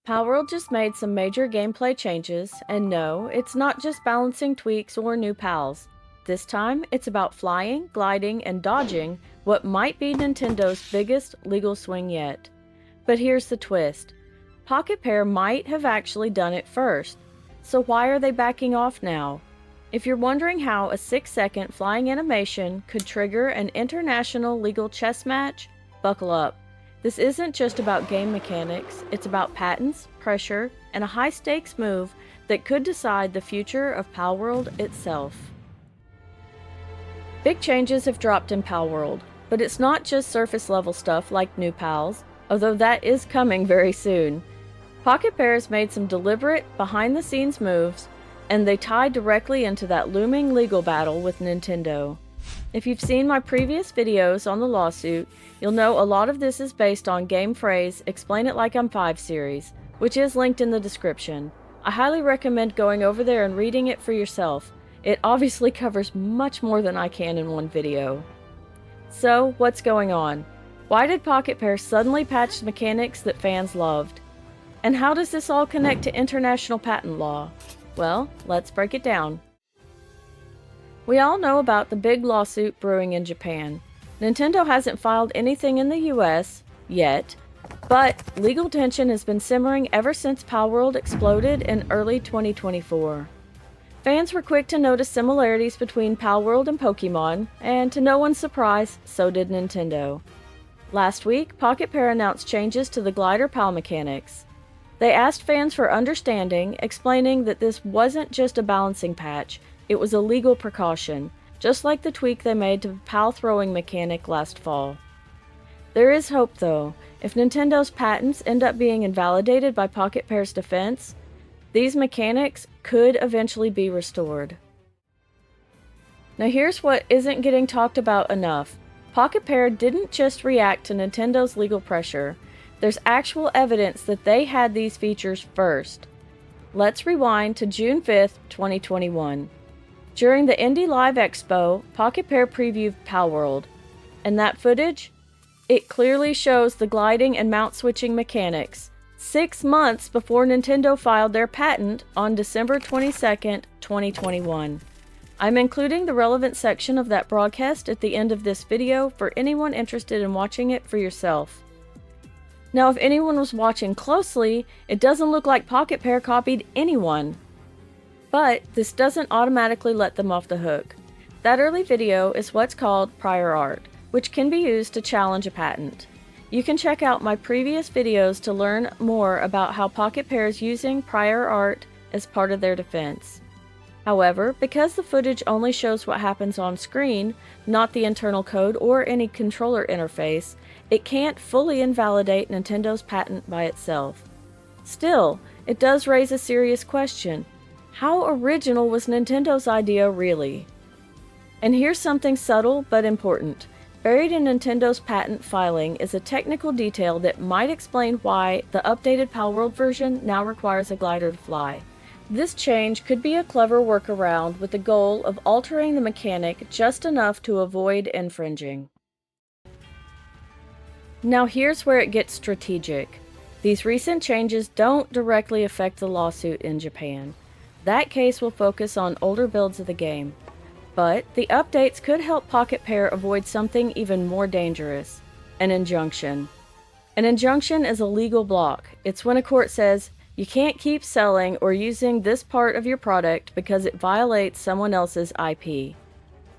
Palworld just made some major gameplay changes, and no, it's not just balancing tweaks or new pals. This time, it's about flying, gliding, and dodging what might be Nintendo's biggest legal swing yet. But here's the twist. Pocketpair might have actually done it first. So why are they backing off now? If you're wondering how a 6-second flying animation could trigger an international legal chess match, buckle up. This isn't just about game mechanics, it's about patents, pressure, and a high-stakes move that could decide the future of Palworld itself. Big changes have dropped in Palworld, but it's not just surface-level stuff like new pals, although that is coming very soon. Pocketpair has made some deliberate, behind-the-scenes moves, and they tie directly into that looming legal battle with Nintendo. If you've seen my previous videos on the lawsuit, you'll know a lot of this is based on Game Phrase Explain It Like I'm 5 series, which is linked in the description. I highly recommend going over there and reading it for yourself. It obviously covers much more than I can in one video. So, what's going on? Why did Pocketpair suddenly patch the mechanics that fans loved? And how does this all connect to international patent law? Well, let's break it down. We all know about the big lawsuit brewing in Japan. Nintendo hasn't filed anything in the US yet, but legal tension has been simmering ever since Palworld exploded in early 2024. Fans were quick to notice similarities between Palworld and Pokémon, and to no one's surprise, so did Nintendo. Last week, Pocketpair announced changes to the glider PAL mechanics. They asked fans for understanding, explaining that this wasn't just a balancing patch, it was a legal precaution, just like the tweak they made to the PAL throwing mechanic last fall. There is hope though. If Nintendo's patents end up being invalidated by Pocketpair's defense, these mechanics could eventually be restored. Now here's what isn't getting talked about enough. Pocketpair didn't just react to Nintendo's legal pressure. There's actual evidence that they had these features first. Let's rewind to June 5th, 2021. During the Indie Live Expo, Pocketpair previewed Palworld, and that footage? It clearly shows the gliding and mount switching mechanics, 6 months before Nintendo filed their patent on December 22nd, 2021. I'm including the relevant section of that broadcast at the end of this video for anyone interested in watching it for yourself. Now if anyone was watching closely, it doesn't look like Pocketpair copied anyone. But this doesn't automatically let them off the hook. That early video is what's called prior art, which can be used to challenge a patent. You can check out my previous videos to learn more about how Pocketpair is using prior art as part of their defense. However, because the footage only shows what happens on screen, not the internal code or any controller interface, it can't fully invalidate Nintendo's patent by itself. Still, it does raise a serious question. How original was Nintendo's idea really? And here's something subtle but important. Buried in Nintendo's patent filing is a technical detail that might explain why the updated Palworld version now requires a glider to fly. This change could be a clever workaround with the goal of altering the mechanic just enough to avoid infringing. Now here's where it gets strategic. These recent changes don't directly affect the lawsuit in Japan. That case will focus on older builds of the game. But the updates could help Pocketpair avoid something even more dangerous, an injunction. An injunction is a legal block. It's when a court says, you can't keep selling or using this part of your product because it violates someone else's IP.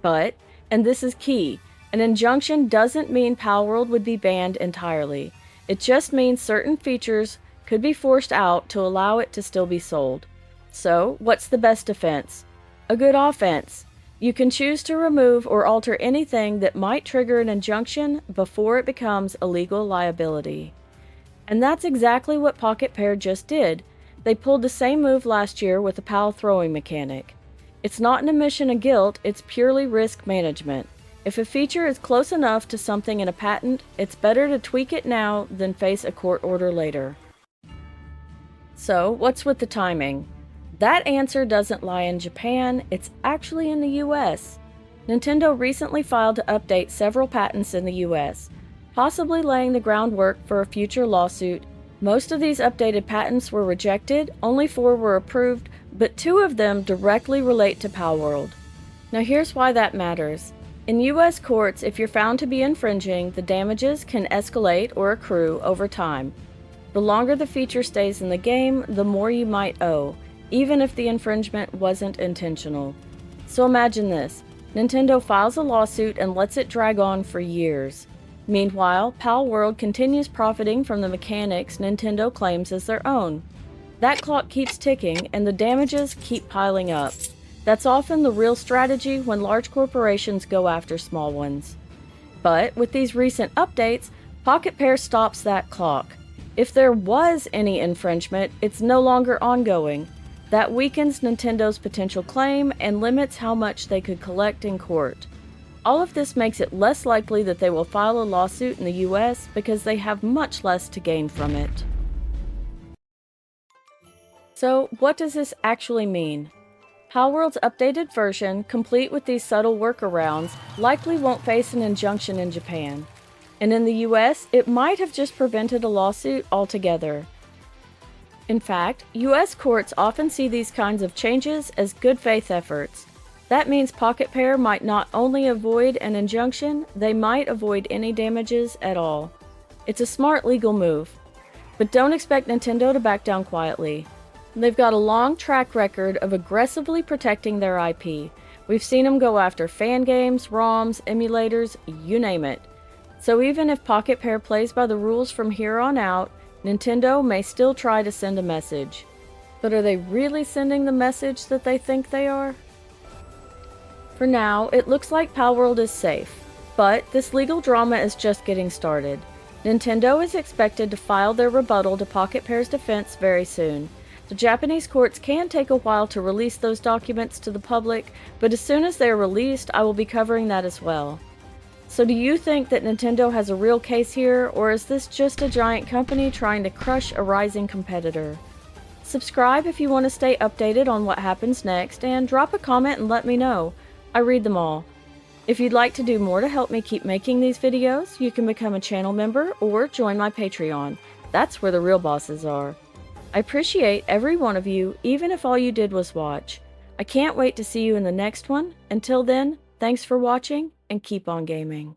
But, and this is key, an injunction doesn't mean Palworld would be banned entirely. It just means certain features could be forced out to allow it to still be sold. So, what's the best defense? A good offense. You can choose to remove or alter anything that might trigger an injunction before it becomes a legal liability. And that's exactly what Pocketpair just did. They pulled the same move last year with the PAL throwing mechanic. It's not an admission of guilt, it's purely risk management. If a feature is close enough to something in a patent, it's better to tweak it now than face a court order later. So, what's with the timing? That answer doesn't lie in Japan, it's actually in the US. Nintendo recently filed to update several patents in the US, possibly laying the groundwork for a future lawsuit Most of these updated patents were rejected, only 4 were approved, but 2 of them directly relate to Palworld. Now here's why that matters. In US courts, if you're found to be infringing, the damages can escalate or accrue over time. The longer the feature stays in the game, the more you might owe, even if the infringement wasn't intentional. So imagine this. Nintendo files a lawsuit and lets it drag on for years. Meanwhile, Palworld continues profiting from the mechanics Nintendo claims as their own. That clock keeps ticking and the damages keep piling up. That's often the real strategy when large corporations go after small ones. But with these recent updates, Pocketpair stops that clock. If there was any infringement, it's no longer ongoing. That weakens Nintendo's potential claim and limits how much they could collect in court. All of this makes it less likely that they will file a lawsuit in the US because they have much less to gain from it. So, what does this actually mean? Palworld's updated version, complete with these subtle workarounds, likely won't face an injunction in Japan. And in the US, it might have just prevented a lawsuit altogether. In fact, US courts often see these kinds of changes as good faith efforts. That means Pocketpair might not only avoid an injunction, they might avoid any damages at all. It's a smart legal move. But don't expect Nintendo to back down quietly. They've got a long track record of aggressively protecting their IP. We've seen them go after fan games, ROMs, emulators, you name it. So even if Pocketpair plays by the rules from here on out, Nintendo may still try to send a message. But are they really sending the message that they think they are? For now, it looks like Palworld is safe, but this legal drama is just getting started. Nintendo is expected to file their rebuttal to Pocketpair's defense very soon. The Japanese courts can take a while to release those documents to the public, but as soon as they are released, I will be covering that as well. So do you think that Nintendo has a real case here, or is this just a giant company trying to crush a rising competitor? Subscribe if you want to stay updated on what happens next, and drop a comment and let me know. I read them all. If you'd like to do more to help me keep making these videos, you can become a channel member or join my Patreon. That's where the real bosses are. I appreciate every one of you, even if all you did was watch. I can't wait to see you in the next one. Until then, thanks for watching and keep on gaming.